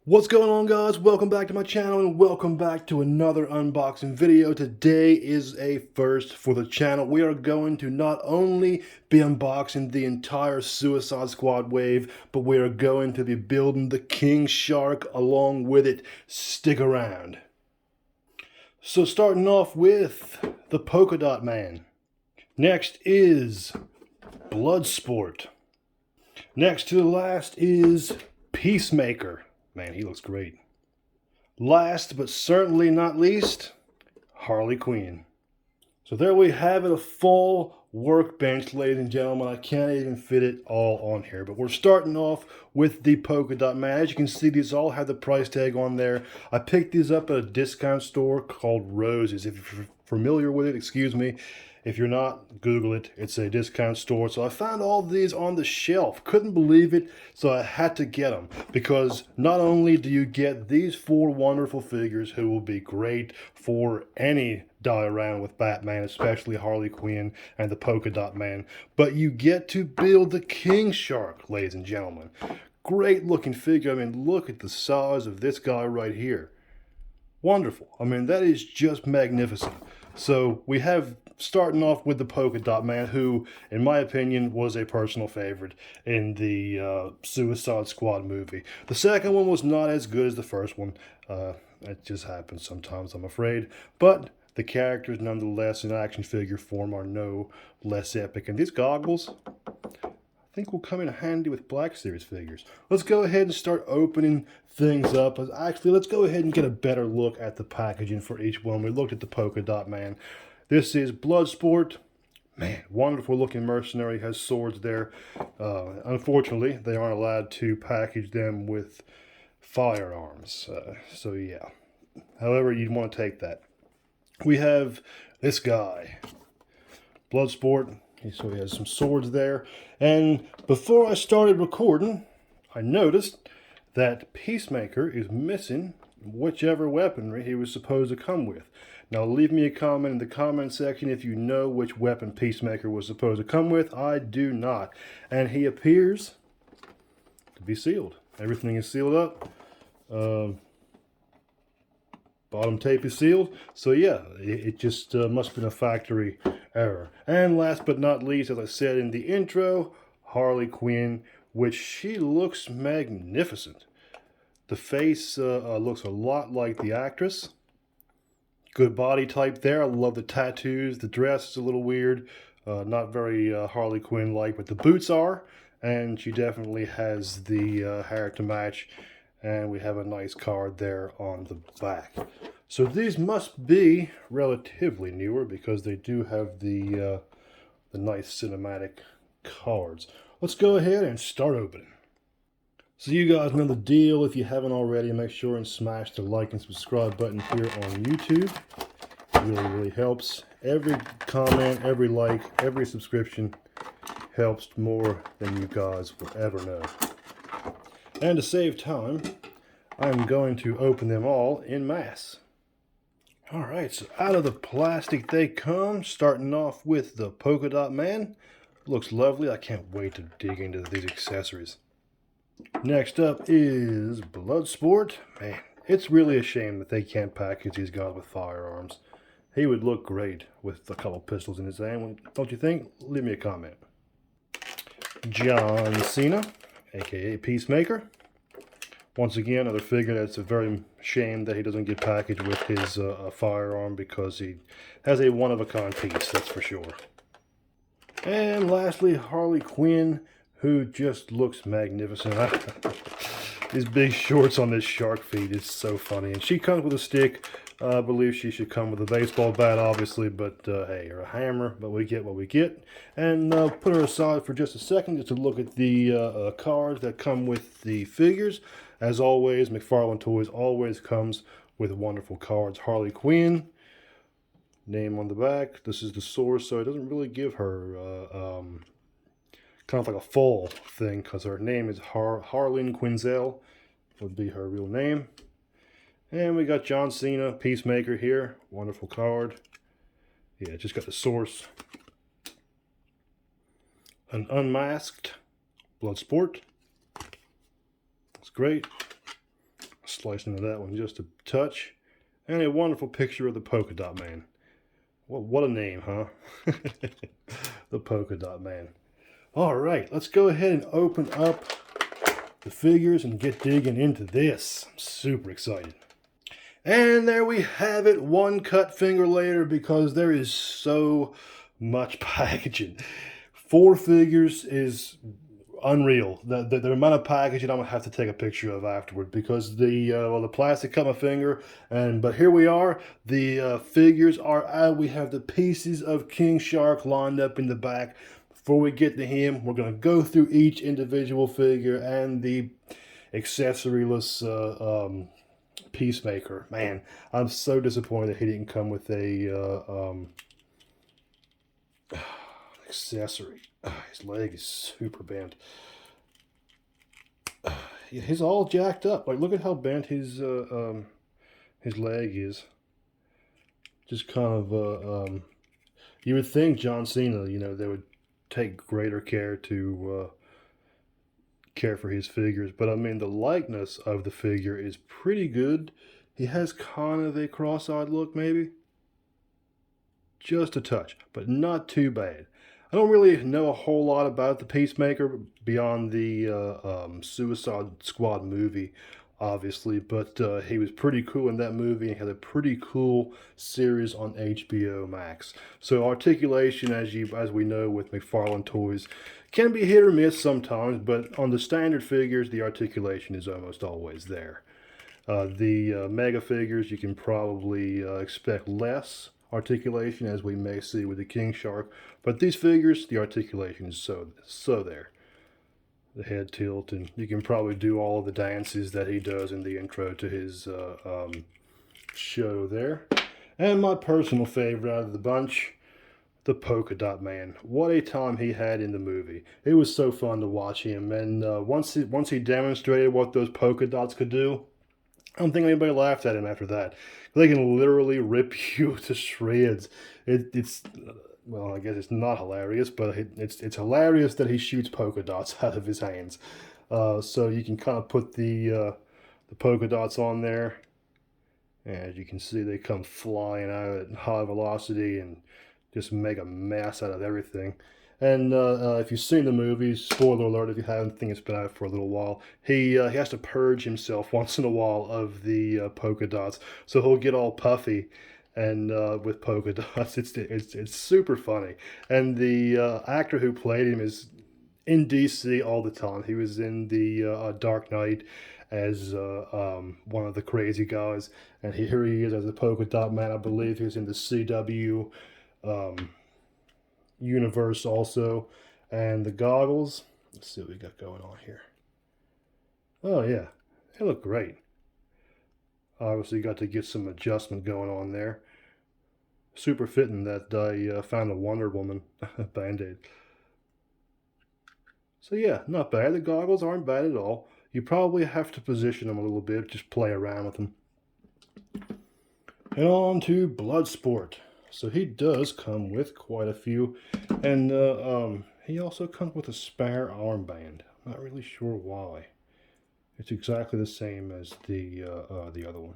What's going on, guys? Welcome back to my channel and welcome back to another unboxing video. Today is a first for the channel. We are going to not only be unboxing the entire Suicide Squad wave, but we are going to be building the King Shark along with it. Stick around. So starting off with the Polka Dot Man. Next is Bloodsport. Next to the last is Peacemaker. Man, he looks great. Last but certainly not least, Harley Quinn. So there we have it, a full workbench, ladies and gentlemen. I can't even fit it all on here, but we're starting off with the Polka Dot Man. As you can see, these all have the price tag on there. I picked these up at a discount store called Roses. If you're familiar with it, excuse me. If you're not, Google it. It's a discount store. So I found all of these on the shelf. Couldn't believe it, so I had to get them. Because not only do you get these four wonderful figures who will be great for any die-around with Batman, especially Harley Quinn and the Polka Dot Man, but you get to build the King Shark, ladies and gentlemen. Great looking figure. I mean, look at the size of this guy right here. Wonderful. I mean, that is just magnificent. So we have, starting off with the Polka Dot Man, who, in my opinion, was a personal favorite in the Suicide Squad movie. The second one was not as good as the first one. It just happens sometimes, I'm afraid. But the characters, nonetheless, in action figure form are no less epic. And these goggles, I think, will come in handy with Black Series figures. Let's go ahead and start opening things up. Actually, let's go ahead and get a better look at the packaging for each one. We looked at the Polka Dot Man. This is Bloodsport. Man, wonderful looking mercenary, has swords there. Unfortunately, they aren't allowed to package them with firearms. So yeah. However, you'd want to take that. We have this guy, Bloodsport. So he has some swords there. And before I started recording, I noticed that Peacemaker is missing whichever weaponry he was supposed to come with. Now leave me a comment in the comment section if you know which weapon Peacemaker was supposed to come with. I do not. And he appears to be sealed. Everything is sealed up. Bottom tape is sealed. So yeah, it just must have been a factory error. And last but not least, as I said in the intro, Harley Quinn, which she looks magnificent. The face looks a lot like the actress. Good body type there. I love the tattoos. The dress is a little weird. Not very Harley Quinn-like, but the boots are. And she definitely has the hair to match. And we have a nice card there on the back. So these must be relatively newer because they do have the nice cinematic cards. Let's go ahead and start opening. So you guys know the deal. If you haven't already, make sure and smash the like and subscribe button here on YouTube. It really, really helps. Every comment, every like, every subscription helps more than you guys will ever know. And to save time, I'm going to open them all in mass. Alright, so out of the plastic they come, starting off with the Polka Dot Man. Looks lovely. I can't wait to dig into these accessories. Next up is Bloodsport. Man, it's really a shame that they can't package these guys with firearms. He would look great with a couple pistols in his hand, don't you think? Leave me a comment. John Cena, aka Peacemaker. Once again, another figure that's a very shame that he doesn't get packaged with his firearm because he has a one-of-a-kind piece, that's for sure. And lastly, Harley Quinn, who just looks magnificent. These big shorts on this shark feet is so funny. And she comes with a stick. I believe she should come with a baseball bat, obviously, but hey, or a hammer, but we get what we get. And put her aside for just a second just to look at the cards that come with the figures. As always, McFarlane Toys always comes with wonderful cards. Harley Quinn, name on the back. This is the source, so it doesn't really give her kind of like a full thing because her name is Harleen Quinzel, would be her real name. And we got John Cena, Peacemaker here. Wonderful card. Yeah, just got the source. An unmasked Bloodsport. It's great. slice into that one just a touch. And a wonderful picture of the Polka Dot Man. What a name, huh? The Polka Dot Man. All right, let's go ahead and open up the figures and get digging into this. I'm super excited. And there we have it, one cut finger later, because there is so much packaging. 4 figures is unreal. The amount of packaging I'm gonna have to take a picture of afterward, because the plastic cut my finger. But here we are. The figures are out. We have the pieces of King Shark lined up in the back. Before we get to him, we're gonna go through each individual figure and the accessoryless Peacemaker. Man, I'm so disappointed that he didn't come with a accessory. His leg is super bent. He's all jacked up. Like, look at how bent his leg is. Just kind of you would think John Cena, you know, they would take greater care to care for his figures, but I mean, the likeness of the figure is pretty good. He has kind of a cross-eyed look, maybe. Just a touch, but not too bad. I don't really know a whole lot about the Peacemaker beyond the Suicide Squad movie, obviously, but he was pretty cool in that movie and had a pretty cool series on HBO Max. So Articulation, as we know with McFarlane toys, can be hit or miss sometimes, but on the standard figures, the articulation is almost always there. The mega figures, you can probably expect less articulation, as we may see with the King Shark, but these figures, the articulation is so there. The head tilt, and you can probably do all of the dances that he does in the intro to his show there. And my personal favorite out of the bunch, the Polka Dot Man. What a time he had in the movie. It was so fun to watch him, and once he demonstrated what those polka dots could do, I don't think anybody laughed at him after that. They can literally rip you to shreds. It's well, I guess it's not hilarious, but it's hilarious that he shoots polka dots out of his hands. So you can kind of put the polka dots on there. As you can see, they come flying out at high velocity and just make a mess out of everything. And if you've seen the movie, spoiler alert if you haven't, think it's been out for a little while, he has to purge himself once in a while of the polka dots. So he'll get all puffy and with polka dots. It's super funny. And the actor who played him is in DC all the time. He was in the Dark Knight as one of the crazy guys. And here he is as a polka dot man. I believe he was in the CW universe also. And the goggles, let's see what we got going on here. Oh yeah, they look great. Obviously got to get some adjustment going on there. Super fitting that I found a Wonder Woman band-aid. So yeah, not bad. The goggles aren't bad at all. You probably have to position them a little bit, just play around with them. And on to Bloodsport. So he does come with quite a few, and he also comes with a spare armband. I'm not really sure why. It's exactly the same as the other one.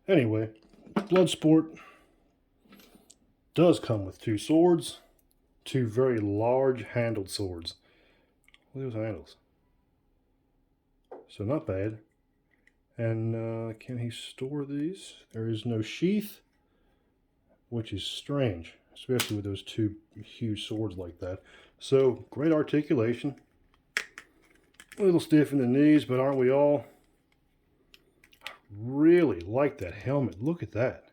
Anyway, Bloodsport does come with 2 swords, 2 very large handled swords. Look at those handles. So not bad. And can he store these? There is no sheath, which is strange, especially with those 2 huge swords like that. So great articulation. A little stiff in the knees, but aren't we all? I really like that helmet. Look at that.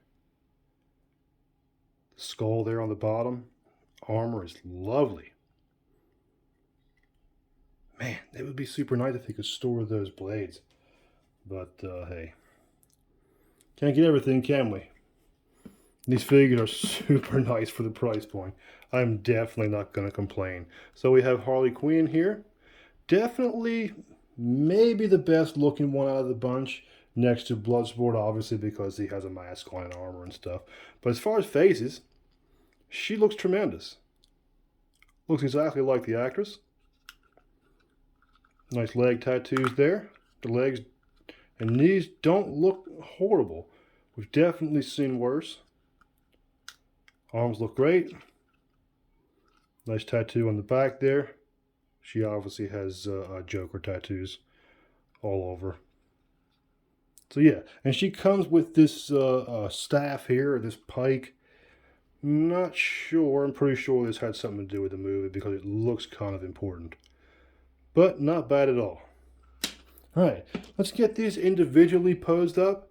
The skull there on the bottom. Armor is lovely. Man, it would be super nice if he could store those blades. But, hey. Can't get everything, can we? These figures are super nice for the price point. I'm definitely not going to complain. So we have Harley Quinn here. Definitely, maybe the best looking one out of the bunch, next to Bloodsport, obviously, because he has a mask on and armor and stuff. But as far as faces, she looks tremendous. Looks exactly like the actress. Nice leg tattoos there. The legs And these don't look horrible. We've definitely seen worse. Arms look great. Nice tattoo on the back there. She obviously has Joker tattoos all over. So yeah, and she comes with this staff here, this pike. Not sure. I'm pretty sure this had something to do with the movie because it looks kind of important. But not bad at all. Alright, let's get these individually posed up.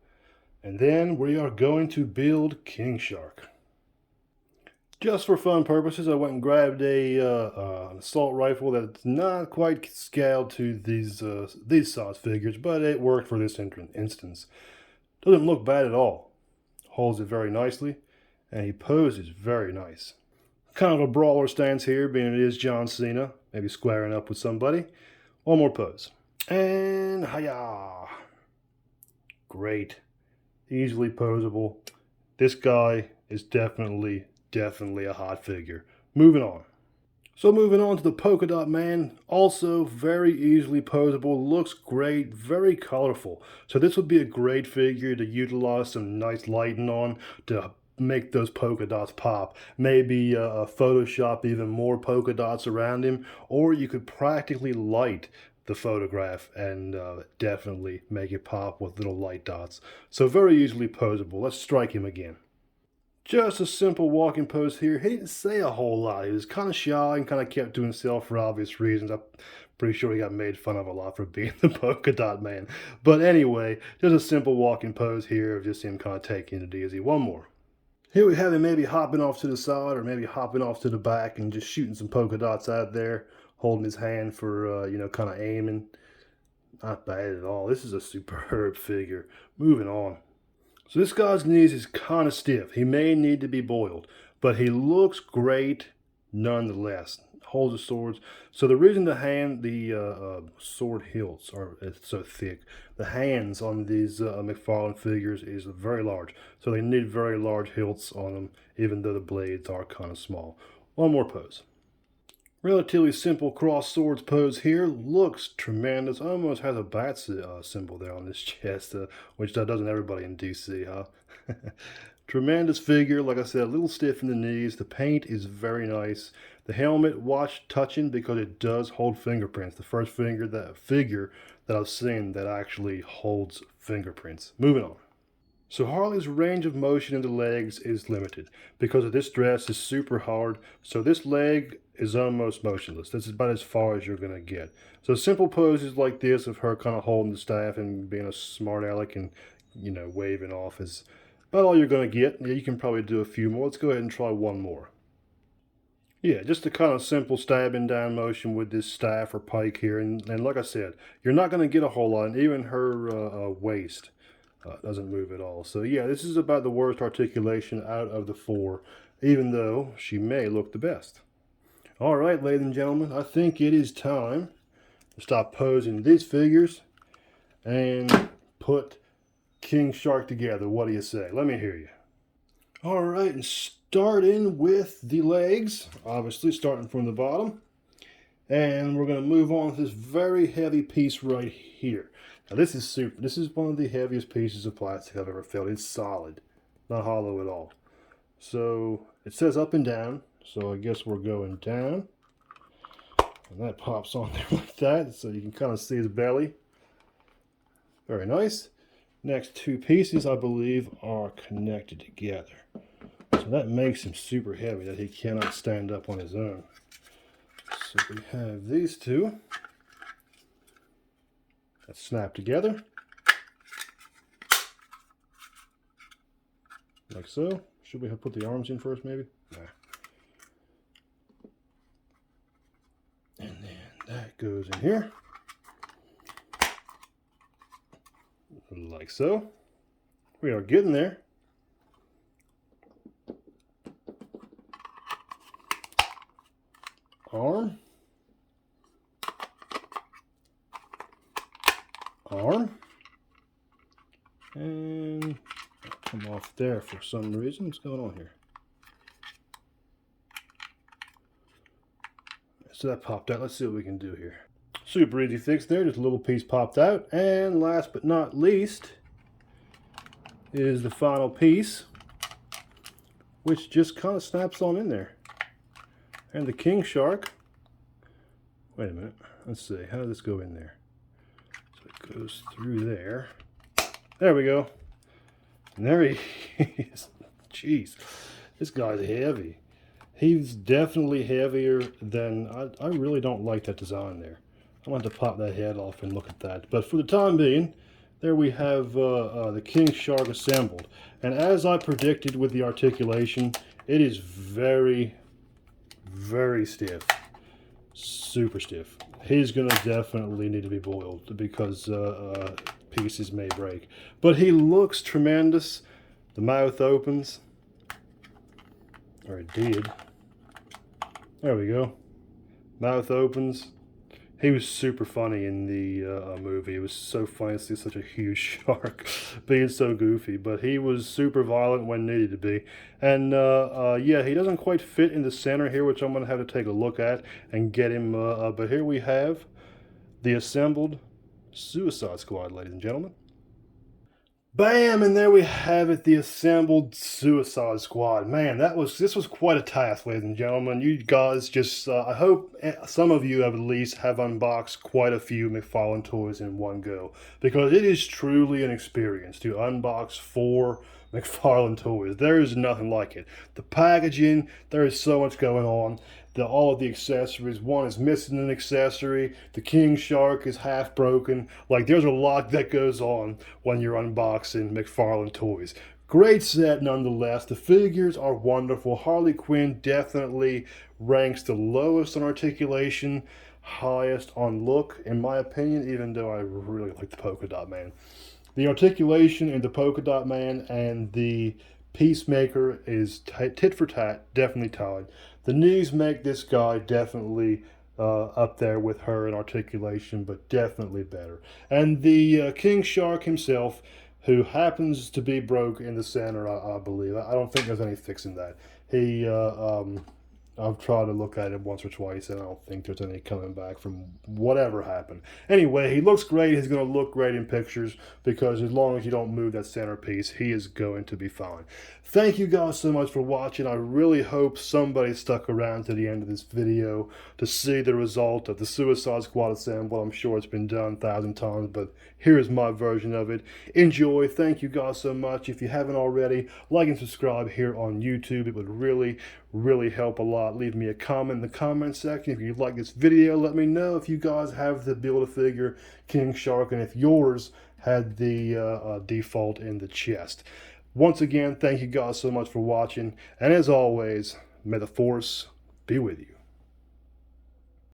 And then we are going to build King Shark. Just for fun purposes, I went and grabbed an assault rifle that's not quite scaled to these size figures, but it worked for this instance. Doesn't look bad at all. Holds it very nicely, and he poses very nice. Kind of a brawler stance here, being it is John Cena, maybe squaring up with somebody. One more pose. And hiya! Great. Easily posable. This guy is definitely a hot figure. Moving on. So moving on to the Polka Dot Man, also very easily posable, looks great, very colorful. So this would be a great figure to utilize some nice lighting on to make those polka dots pop. Maybe Photoshop even more polka dots around him, or you could practically light the photograph and definitely make it pop with little light dots. So very easily posable. Let's strike him again. Just a simple walking pose here. He didn't say a whole lot. He was kind of shy and kind of kept to himself for obvious reasons. I'm pretty sure he got made fun of a lot for being the polka dot man. But anyway, just a simple walking pose here of just him kind of taking it easy. One more. Here we have him maybe hopping off to the side or maybe hopping off to the back and just shooting some polka dots out there, holding his hand for, kind of aiming. Not bad at all. This is a superb figure. Moving on. So this guy's knees is kind of stiff. He may need to be boiled, but he looks great nonetheless. Holds the swords. So the reason the sword hilts are so thick, the hands on these McFarlane figures is very large. So they need very large hilts on them, even though the blades are kind of small. One more pose. Relatively simple cross swords pose here. Looks tremendous. Almost has a bat symbol there on his chest, which doesn't everybody in DC, huh? Tremendous figure. Like I said, a little stiff in the knees. The paint is very nice. The helmet, watch touching because it does hold fingerprints. The first figure that I've seen that actually holds fingerprints. Moving on. So Harley's range of motion in the legs is limited because of this dress is super hard. So this leg is almost motionless. This is about as far as you're going to get. So simple poses like this of her kind of holding the staff and being a smart aleck and, waving off is about all you're going to get. Yeah, you can probably do a few more. Let's go ahead and try one more. Yeah, just a kind of simple stabbing down motion with this staff or pike here. And like I said, you're not going to get a whole lot. And even her waist doesn't move at all. So yeah, this is about the worst articulation out of the four, even though she may look the best. All right, ladies and gentlemen, I think it is time to stop posing these figures and put King Shark together. What do you say? Let me hear you. All right, and starting with the legs, obviously starting from the bottom. And we're going to move on to this very heavy piece right here. Now this is super. This is one of the heaviest pieces of plastic I've ever felt. It's solid, not hollow at all. So it says up and down. So I guess we're going down. And that pops on there like that. So you can kind of see his belly. Very nice. Next two pieces, I believe, are connected together. So that makes him super heavy that he cannot stand up on his own. So we have these two that snap together. Like so. Should we have put the arms in first, maybe? Nah. And then that goes in here. Like so. We are getting there. Arm. Arm. And come off there for some reason. What's going on here? So that popped out. Let's see what we can do here. Super easy fix there, just a little piece popped out. And last but not least is the final piece, which just kind of snaps on in there. And the king shark, wait a minute, let's see, how does this go in there? So it goes through there. There we go. And there he is. Jeez, this guy's heavy. He's definitely heavier than, I really don't like that design there. I'm going to have to pop that head off and look at that. But for the time being, there we have the king shark assembled. And as I predicted with the articulation, it is very, very stiff. Super stiff. He's going to definitely need to be boiled because pieces may break. But he looks tremendous. The mouth opens. Or it did. There we go. Mouth opens. He was super funny in the movie. It was so funny to see such a huge shark being so goofy. But he was super violent when needed to be. And yeah, he doesn't quite fit in the center here, which I'm going to have to take a look at and get him. But here we have the assembled Suicide Squad, ladies and gentlemen. Bam! And there we have it, the assembled Suicide Squad. Man, this was quite a task, ladies and gentlemen. You guys just, I hope some of you at least have unboxed quite a few McFarlane toys in one go, because it is truly an experience to unbox 4 McFarlane toys. There is nothing like it. The packaging, there is so much going on. All of the accessories, one is missing an accessory, the king shark is half broken. Like, there's a lot that goes on when you're unboxing McFarlane toys. Great set nonetheless. The figures are wonderful. Harley Quinn definitely ranks the lowest on articulation, highest on look, in my opinion, even though I really like the Polka Dot Man. The articulation in the Polka Dot Man and the Peacemaker is tit for tat, definitely tied. The knees make this guy definitely up there with her in articulation, but definitely better. And the king shark himself, who happens to be broke in the center, I believe. I don't think there's any fixing that. I've tried to look at it once or twice, and I don't think there's any coming back from whatever happened. Anyway, he looks great. He's going to look great in pictures, because as long as you don't move that centerpiece, he is going to be fine. Thank you guys so much for watching. I really hope somebody stuck around to the end of this video to see the result of the Suicide Squad assemble. I'm sure it's been done 1,000 times, but here's my version of it. Enjoy. Thank you guys so much. If you haven't already, like and subscribe here on YouTube. It would really help a lot. Leave me a comment in the comment section. If you like this video, let me know if you guys have the Build-A-Figure King Shark and if yours had the default in the chest. Once again, thank you guys so much for watching, and as always, may the Force be with you.